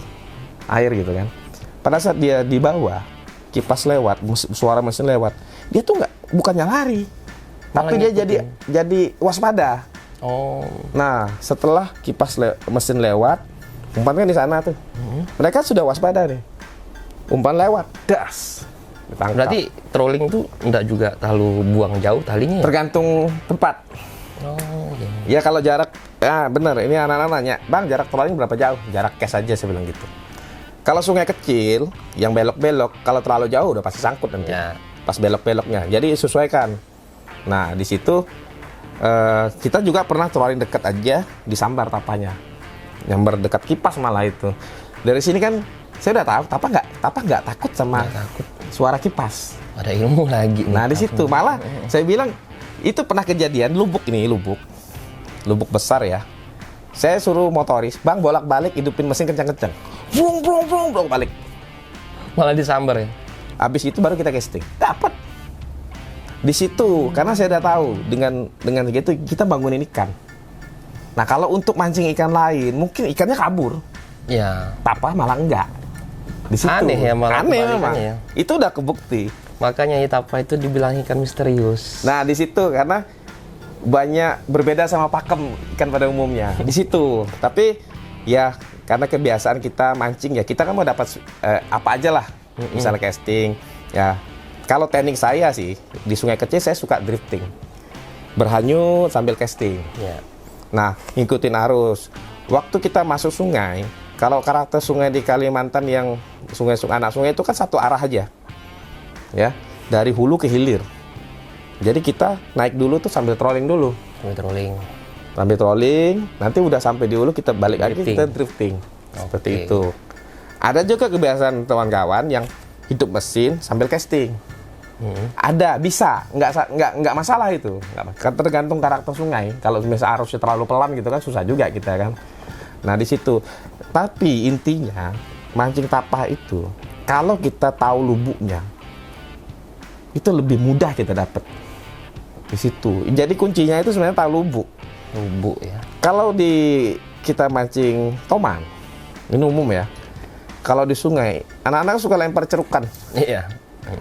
air gitu kan. Pada saat dia di bawah, kipas lewat, suara mesin lewat, dia tuh bukannya lari, tapi dia jadi waspada. Oh. Nah, setelah kipas mesin lewat, umpan kan di sana tuh. Mereka sudah waspada nih. Umpan lewat, das. Ditangkap. Berarti trolling itu enggak juga terlalu buang jauh talinya ya? Tergantung tempat. Oh, iya. Ya kalau jarak, ya bener. Ini anak-anak nanya, bang jarak trolling berapa jauh? Jarak cash aja saya bilang gitu. Kalau sungai kecil, yang belok-belok, kalau terlalu jauh udah pasti sangkut nanti. Ya. Pas belok-beloknya. Jadi sesuaikan. Nah, di situ kita juga pernah trolling dekat aja, disambar tapanya. Nyambar dekat kipas malah itu. Dari sini kan saya udah tahu tapa nggak takut sama suara kipas. Ada ilmu lagi. Nah, di situ malah saya bilang itu pernah kejadian lubuk besar ya. Saya suruh motoris, bang bolak-balik hidupin mesin kencang-kencang. Brung balik. Malah disambar ya. Habis itu baru kita casting. Dapat. Di situ karena saya udah tahu dengan gitu kita bangunin ikan. Nah, kalau untuk mancing ikan lain, mungkin ikannya kabur. Ya. Tapa malah enggak. Di situ. Aneh ya malah Aneh memang. kebalikannya ya. Itu udah kebukti. Makanya tapa itu dibilang ikan misterius. Nah, di situ karena banyak berbeda sama pakem ikan pada umumnya. Di situ. Tapi ya karena kebiasaan kita mancing ya, kita kan mau dapat apa aja lah. Misalnya casting, ya. Kalau teknik saya sih di sungai kecil saya suka drifting. Berhanyut sambil casting. Ya. Nah, ngikutin arus. Waktu kita masuk sungai, kalau karakter sungai di Kalimantan yang anak sungai itu kan satu arah aja. Ya, dari hulu ke hilir. Jadi kita naik dulu tuh sambil trolling dulu. Sambil trolling, nanti udah sampai di hulu kita balik lagi kita drifting. Seperti itu. Ada juga kebiasaan kawan-kawan yang hidup mesin sambil casting. Ada, bisa, nggak masalah itu. Tergantung karakter sungai. Kalau misalnya arusnya terlalu pelan gitu kan susah juga kita kan. Nah, di situ. Tapi intinya mancing tapa itu kalau kita tahu lubuknya itu lebih mudah kita dapat di situ. Jadi kuncinya itu sebenarnya tahu lubuk ya. Kalau kita mancing toman, ini umum ya. Kalau di sungai, anak-anak suka lempar cerukan. Iya.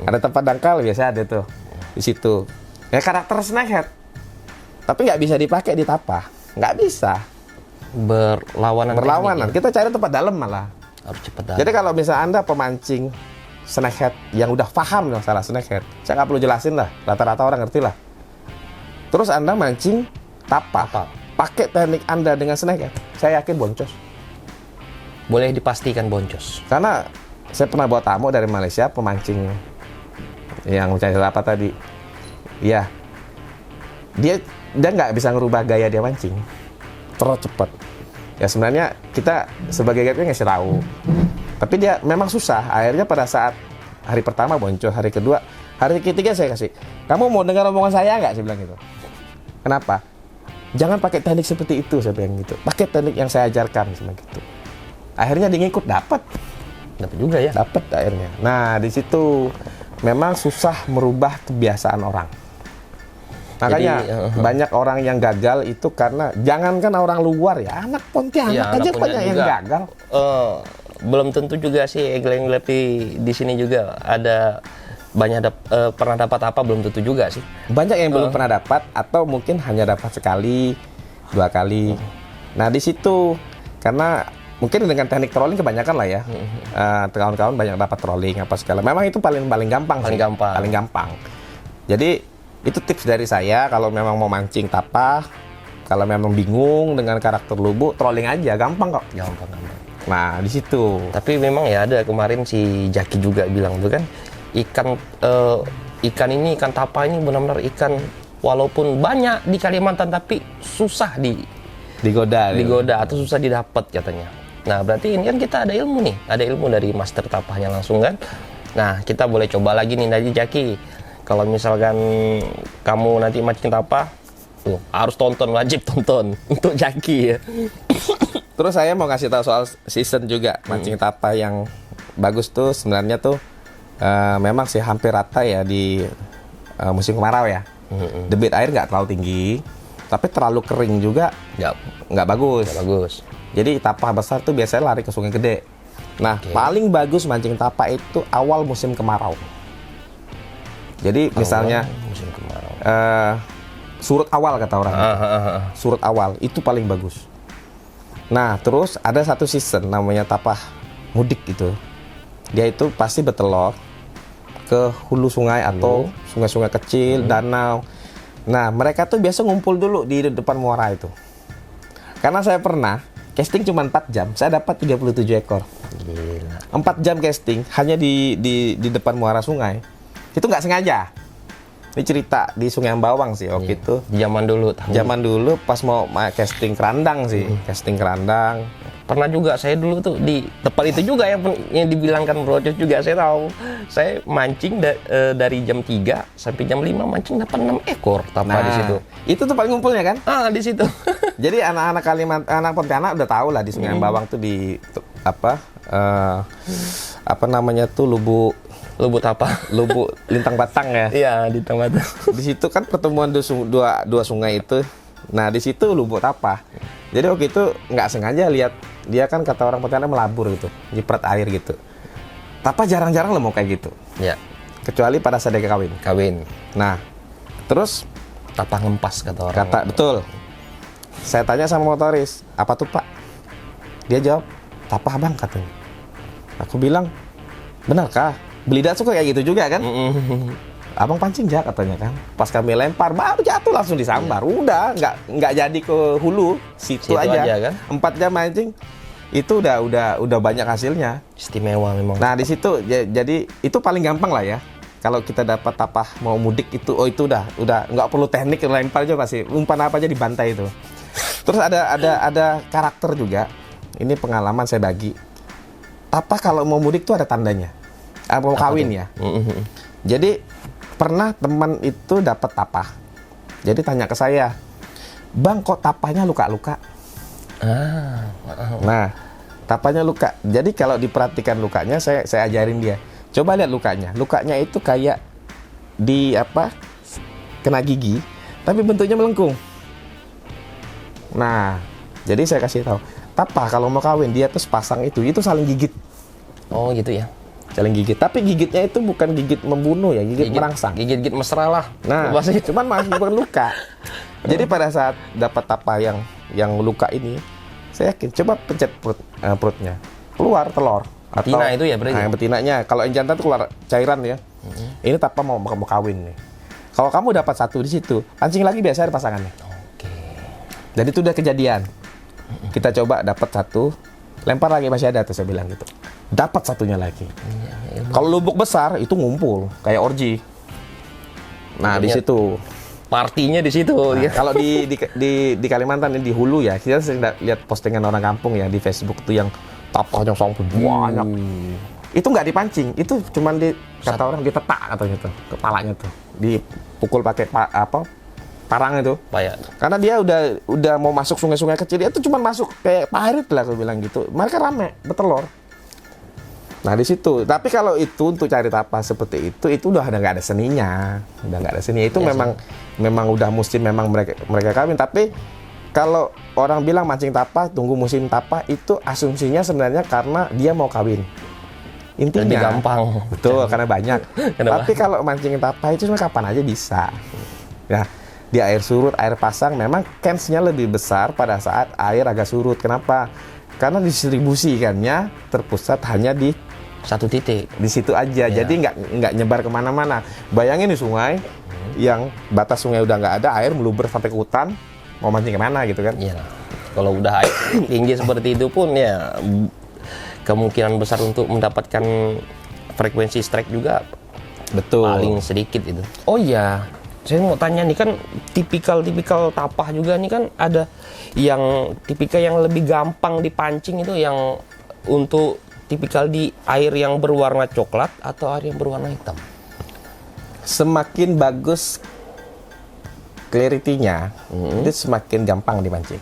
Ada tempat dangkal biasa ada tuh di situ. Ya karakter snakehead. Tapi nggak bisa dipakai di tapa, nggak bisa. Berlawanan. Kita cari tempat dalam malah. Harus cepat dalam. Jadi kalau misalnya Anda pemancing snakehead yang udah paham masalah snakehead, saya nggak perlu jelasin lah, rata-rata orang ngerti lah. Terus Anda mancing tapa, pakai teknik Anda dengan snakehead, saya yakin boncos. Boleh dipastikan boncos. Karena saya pernah bawa tamu dari Malaysia, pemancing yang mencari apa tadi, ya dia nggak bisa ngerubah gaya dia mancing, terlalu cepat. Ya sebenarnya kita sebagai guide ngasih tahu, tapi dia memang susah. Akhirnya pada saat hari pertama boncos, hari kedua, hari ketiga saya kasih, kamu mau dengar omongan saya nggak? Saya bilang gitu. Kenapa? Jangan pakai teknik seperti itu, saya bilang gitu. Pakai teknik yang saya ajarkan, sama gitu. Akhirnya dia ngikut, dapat juga ya. Dapat akhirnya. Nah di situ memang susah merubah kebiasaan orang. Makanya banyak orang yang gagal itu karena jangankan orang luar ya, anak Pontianak Ya, aja anak banyak yang juga. gagal. Belum tentu juga sih Egleng-Egleng di sini juga ada banyak pernah dapat apa, belum tentu juga sih. Banyak yang belum pernah dapat atau mungkin hanya dapat sekali, 2 kali. Nah di situ karena mungkin dengan teknik trolling kebanyakan lah ya, kawan-kawan banyak dapat trolling apa segala. Memang itu paling gampang sih. Paling gampang. Jadi itu tips dari saya, kalau memang mau mancing tapa, kalau memang bingung dengan karakter lubu, trolling aja, gampang kok. Gampang. Nah, di situ. Tapi memang ya ada kemarin si Jaki juga bilang tuh kan, ikan ini, ikan tapa ini benar-benar ikan walaupun banyak di Kalimantan tapi susah Digoda atau susah didapat katanya. Nah, berarti ini kan kita ada ilmu nih, ada ilmu dari master tapahnya langsung kan. Nah, kita boleh coba lagi nih dari Jaki. Kalau misalkan kamu nanti mancing tapa, harus wajib tonton untuk Jaki ya. Terus saya mau kasih tahu soal season juga. Mancing tapa yang bagus tuh sebenarnya tuh memang sih hampir rata ya di musim kemarau ya. Debit air nggak terlalu tinggi, tapi terlalu kering juga nggak bagus. Jadi tapa besar tuh biasanya lari ke sungai gede. Nah, paling bagus mancing tapa itu awal musim kemarau. Jadi misalnya musim kemarau. surut awal kata orang. Surut awal itu paling bagus. Nah, terus ada satu season namanya tapah mudik gitu. Dia itu pasti bertelur ke hulu sungai atau sungai-sungai kecil, danau. Nah, mereka tuh biasa ngumpul dulu di depan muara itu. Karena saya pernah casting cuma 4 jam, saya dapat 37 ekor. Gila. 4 jam casting hanya di depan muara sungai. Itu nggak sengaja. Ini cerita di Sungai Ambawang sih waktu itu. Zaman dulu Pas mau casting kerandang sih, casting kerandang. Pernah juga saya dulu tuh di tempat itu juga yang dibilangkan Brocos juga, saya tahu. Saya mancing dari jam 3 sampai jam 5 mancing dapat 6 ekor tapa di situ. Itu tuh paling ngumpulnya kan? Di situ. Jadi anak-anak anak Pontianak udah tahu lah di Sungai Ambawang tuh di apa namanya tuh Lubuk Lintang Batang ya. Iya, di tempat. Di situ kan pertemuan dua sungai itu. Nah, di situ lubuk tapa. Jadi waktu itu nggak sengaja lihat dia kan kata orang Pontianak melabur gitu, nyiprat air gitu. Tapa jarang-jarang lo mau kayak gitu. Ya. Kecuali pada saat dia kawin. Nah, terus Tapa ngempas kata orang. betul. Saya tanya sama motoris, apa tuh Pak? Dia jawab, tapa Bang katanya. Aku bilang, benarkah? Belida suka kayak gitu juga kan? Abang pancing ya katanya kan. Pas kami lempar baru jatuh langsung disambar. Udah nggak jadi ke hulu, situ aja kan? 4 jam mancing itu udah banyak hasilnya. Istimewa memang. Nah di situ jadi itu paling gampang lah ya. Kalau kita dapat tapah mau mudik itu, itu udah nggak perlu teknik, lempar aja pasti umpan apa aja dibantai itu. Terus ada karakter juga. Ini pengalaman saya bagi. Tapah kalau mau mudik tuh ada tandanya. Mau kawin ya. Jadi pernah teman itu dapat tapah. Jadi tanya ke saya, Bang kok tapahnya luka-luka? Nah, tapahnya luka. Jadi kalau diperhatikan lukanya, saya ajarin dia. Coba lihat lukanya. Lukanya itu kayak kena gigi, tapi bentuknya melengkung. Nah, jadi saya kasih tahu, tapah kalau mau kawin dia tuh pasang itu saling gigit. Oh gitu ya. Saling gigit, tapi gigitnya itu bukan gigit membunuh ya, gigit merangsang. Gigit mesra lah. Nah, cuman masih bukan luka. Jadi pada saat dapat tapah yang luka ini, saya yakin coba pencet perutnya, keluar telur. Betina itu ya berarti? Nah, yang betinanya. Kalau yang jantan tuh keluar cairan ya. Ini tapa mau kawin nih. Kalau kamu dapat satu di situ, pancing lagi biasa ada pasangannya. Oke. Jadi itu udah kejadian. Kita coba dapat satu, lempar lagi masih ada tuh saya bilang gitu. Dapat satunya lagi. Kalau lubuk besar itu ngumpul kayak orgi. Nah, di Jadinya situ. Partinya di situ. Nah, Ya. kalau di Kalimantan di hulu ya, kita sering lihat postingan orang kampung ya di Facebook tuh yang tapahnya sampai banyak. Itu nggak dipancing, itu cuman kata orang ditetak katanya tuh, kepalanya tuh, dipukul pakai parang itu. Payah. Karena dia udah mau masuk sungai-sungai kecil, dia tuh cuman masuk kayak parit lah aku bilang gitu. Mereka rame bertelur. Nah di situ. Tapi kalau itu untuk cari tapas seperti itu udah nggak ada seninya, udah nggak ada seninya. Itu Ya, memang udah musim memang mereka kawin. Tapi kalau orang bilang mancing tapa, tunggu musim tapa, itu asumsinya sebenarnya karena dia mau kawin. Intinya Lebih gampang. betul karena banyak. Kenapa? Tapi kalau mancing tapa itu sebenarnya kapan aja bisa. Ya di air surut, air pasang memang chance-nya lebih besar pada saat air agak surut. Kenapa? Karena distribusikannya terpusat hanya di Satu titik. situ aja. Ya. Jadi nggak nyebar kemana-mana. Bayangin di sungai yang batas sungai udah nggak ada, air meluber sampai ke hutan, mau mancing kemana gitu kan? Iya. Kalau udah air tinggi seperti itu pun ya kemungkinan besar untuk mendapatkan frekuensi strike juga Betul. paling sedikit itu. Oh iya, saya mau tanya nih kan tipikal tapah juga nih kan ada yang tipikal yang lebih gampang dipancing itu yang untuk tipikal di air yang berwarna coklat atau air yang berwarna hitam. Semakin bagus clarity-nya, itu semakin gampang dipancing.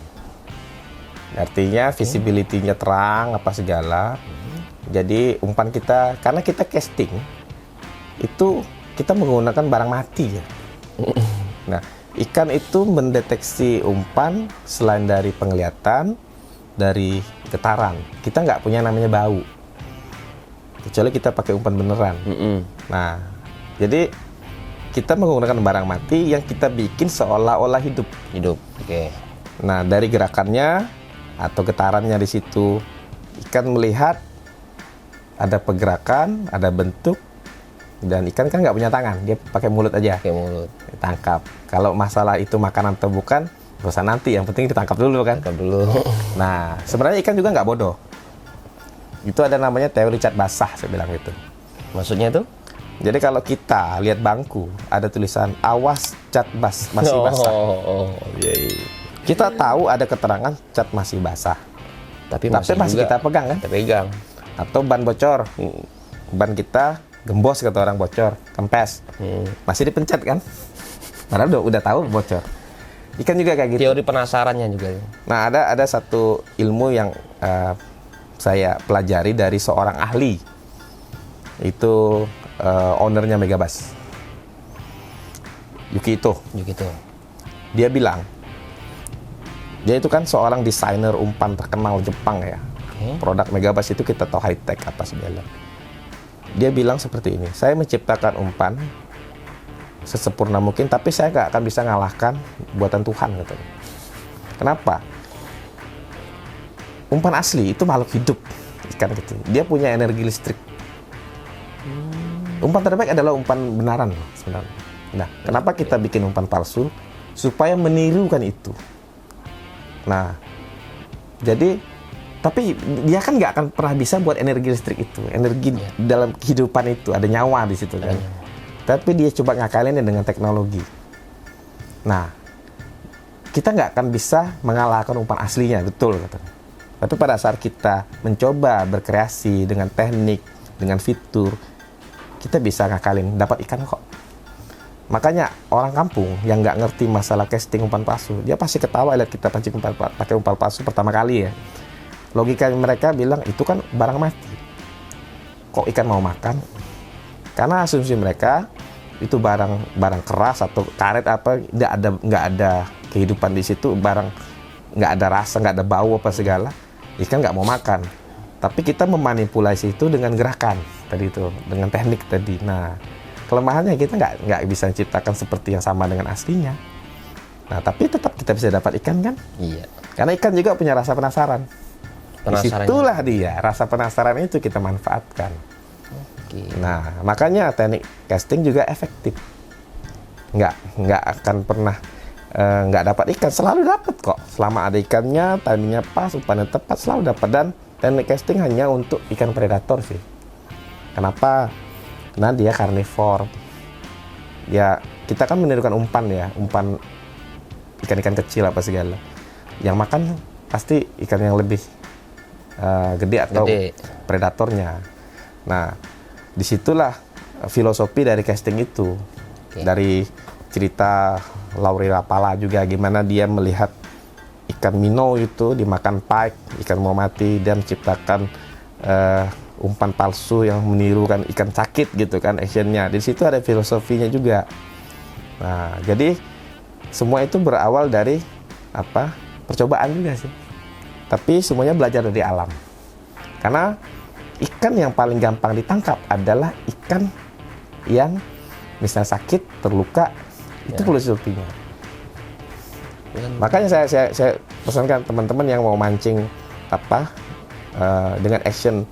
Artinya visibility-nya terang apa segala. Jadi umpan kita, karena kita casting itu kita menggunakan barang mati ya. Nah, ikan itu mendeteksi umpan selain dari penglihatan, dari getaran. Kita nggak punya namanya bau. Kecuali kita pakai umpan beneran. Nah, jadi kita menggunakan barang mati yang kita bikin seolah-olah hidup. Oke. Nah, dari gerakannya atau getarannya di situ, ikan melihat ada pergerakan, ada bentuk, dan ikan kan nggak punya tangan, dia pakai mulut aja. Pakai mulut. Ditangkap. Kalau masalah itu makanan atau bukan, nggak usah nanti, yang penting ditangkap dulu kan. Tangkap dulu. Nah, sebenarnya ikan juga nggak bodoh. Itu ada namanya teori cat basah, saya bilang itu. Maksudnya tuh? Jadi kalau kita lihat bangku, ada tulisan awas cat masih basah. Iya. Kita tahu ada keterangan cat masih basah. Tapi Tapi masih juga kita pegang kan? kita pegang. Atau ban bocor. Ban kita gembos kata orang bocor, kempes. Masih dipencet kan? Padahal udah tahu bocor. Ikan juga kayak gitu. Teori penasarannya juga. Nah, ada satu ilmu yang saya pelajari dari seorang ahli. Itu ownernya Megabass. Yuki Ito. Gitu. Dia bilang, dia itu kan seorang desainer umpan terkenal Jepang ya. Produk Megabass itu kita tahu high tech apa segala. Dia bilang seperti ini, saya menciptakan umpan sesempurna mungkin, tapi saya nggak akan bisa ngalahkan buatan Tuhan katanya. Kenapa? Umpan asli itu makhluk hidup ikan gitu. Dia punya energi listrik. Umpan terbaik adalah umpan benaran sebenarnya. Nah, kenapa kita bikin umpan palsu? Supaya menirukan itu. Nah, jadi tapi dia kan nggak akan pernah bisa buat energi listrik itu, energi dalam kehidupan itu ada nyawa di situ kan. Tapi dia coba ngakalinnya dengan teknologi. Nah, kita nggak akan bisa mengalahkan umpan aslinya, betul katanya. Tapi pada saat kita mencoba berkreasi dengan teknik, dengan fitur, kita bisa ngakalin, dapat ikan kok. Makanya orang kampung yang nggak ngerti masalah casting umpan palsu, dia pasti ketawa lihat kita pancing pakai umpan palsu pertama kali ya. Logika mereka bilang itu kan barang mati. Kok ikan mau makan? Karena asumsi mereka itu barang keras atau karet apa, nggak ada kehidupan di situ, barang nggak ada rasa, nggak ada bau apa segala, ikan nggak mau makan. Tapi kita memanipulasi itu dengan gerakan tadi itu, dengan teknik tadi. Nah, kelemahannya kita nggak bisa menciptakan seperti yang sama dengan aslinya. Nah, tapi tetap kita bisa dapat ikan kan? Iya. Karena ikan juga punya rasa penasaran. Penasarannya. Disitulah dia, rasa penasaran itu kita manfaatkan. Oke. Nah, makanya teknik casting juga efektif. Nggak akan pernah nggak dapat ikan, selalu dapat kok. Selama ada ikannya, timingnya pas, umpannya tepat, selalu dapat. Dan teknik casting hanya untuk ikan predator sih. Kenapa? Karena dia karnivor. Ya, kita kan menirukan umpan ya, umpan ikan-ikan kecil apa segala. Yang makan pasti ikan yang lebih gede atau predatornya. Nah, disitulah filosofi dari casting itu. Oke. Dari cerita Lauri Rapala juga gimana dia melihat ikan minnow itu dimakan pike, ikan mau mati, dan menciptakan umpan palsu yang menirukan ikan sakit gitu kan actionnya. Di situ ada filosofinya juga. Nah, jadi semua itu berawal dari percobaan juga sih. Tapi semuanya belajar dari alam. Karena ikan yang paling gampang ditangkap adalah ikan yang misalnya sakit, terluka, itu filosofinya. Makanya saya pesankan teman-teman yang mau mancing dengan action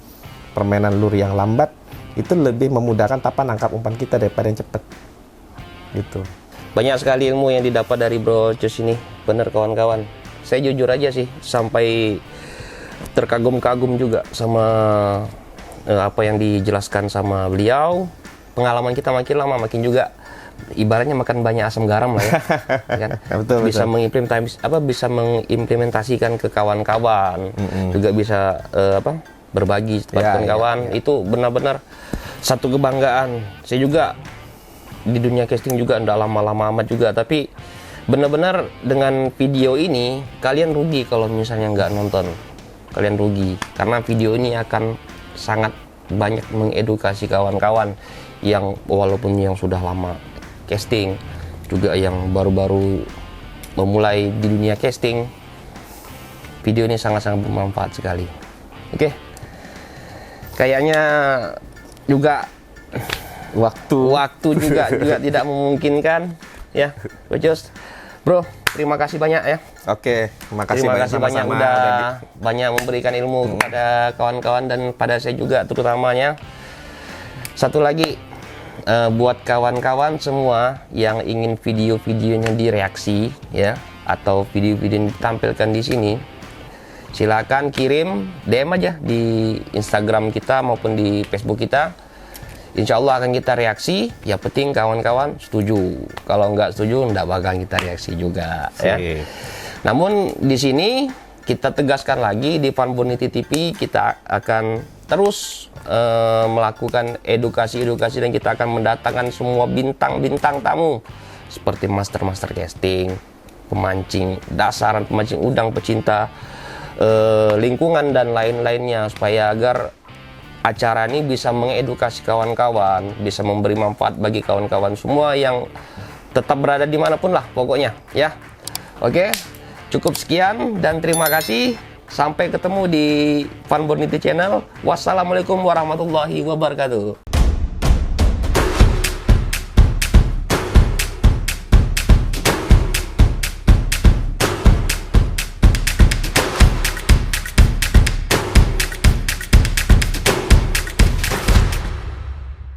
permainan lure yang lambat, itu lebih memudahkan nangkap umpan kita daripada yang cepat. Gitu. Banyak sekali ilmu yang didapat dari Bro Cus ini, bener kawan-kawan. Saya jujur aja sih, sampai terkagum-kagum juga sama apa yang dijelaskan sama beliau. Pengalaman kita makin lama makin juga ibaratnya makan banyak asam garam lah ya, kan? Betul, bisa mengimplementasikan ke kawan-kawan, juga bisa berbagi kepada kawan-kawan. Itu benar-benar satu kebanggaan. Saya juga di dunia casting juga nggak lama-lama amat juga, tapi benar-benar dengan video ini kalian rugi kalau misalnya nggak nonton. Kalian rugi karena video ini akan sangat banyak mengedukasi kawan-kawan yang walaupun yang sudah lama casting, juga yang baru-baru memulai di dunia casting. Video ini sangat-sangat bermanfaat sekali. Oke. Kayaknya juga waktu juga tidak memungkinkan ya, Bro Cus. Bro, terima kasih banyak ya. Oke, Terima kasih banyak udah banyak memberikan ilmu kepada kawan-kawan dan pada saya juga terutamanya. Satu lagi, buat kawan-kawan semua yang ingin video-videonya direaksi ya, atau video-video yang ditampilkan di sini, silakan kirim DM aja di Instagram kita maupun di Facebook kita. Insya Allah akan kita reaksi. Ya penting kawan-kawan setuju. Kalau nggak setuju, nggak bakal kita reaksi juga. Ya. Namun di sini kita tegaskan lagi di Funbonity TV, kita akan terus melakukan edukasi-edukasi dan kita akan mendatangkan semua bintang-bintang tamu seperti master-master casting, pemancing dasaran, pemancing udang, pecinta lingkungan dan lain-lainnya, supaya agar acara ini bisa mengedukasi kawan-kawan, bisa memberi manfaat bagi kawan-kawan semua yang tetap berada dimanapun lah pokoknya ya. Oke, cukup sekian dan terima kasih. Sampai ketemu di Funbonity Channel. Wassalamualaikum warahmatullahi wabarakatuh.